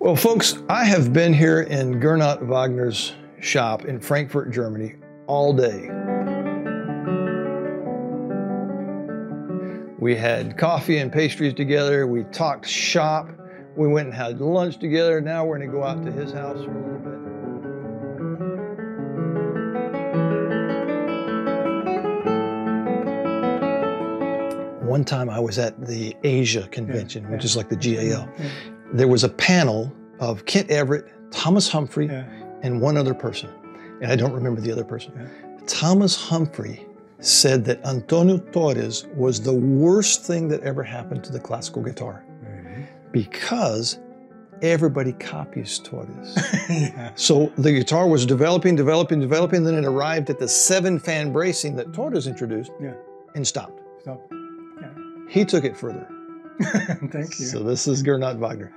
Well, folks, I have been here in Gernot Wagner's shop in Frankfurt, Germany, all day. We had coffee and pastries together. We talked shop. We went and had lunch together. Now we're going to go out to his house for a little bit. One time I was at the Asia convention, which is like the GAL. There was a panel of Kent Everett, Thomas Humphrey, and one other person. And I don't remember the other person. Thomas Humphrey said that Antonio Torres was the worst thing that ever happened to the classical guitar because everybody copies Torres. So the guitar was developing, then it arrived at the 7-fan bracing that Torres introduced and stopped. He took it further. Thank you. So this is Gernot Wagner.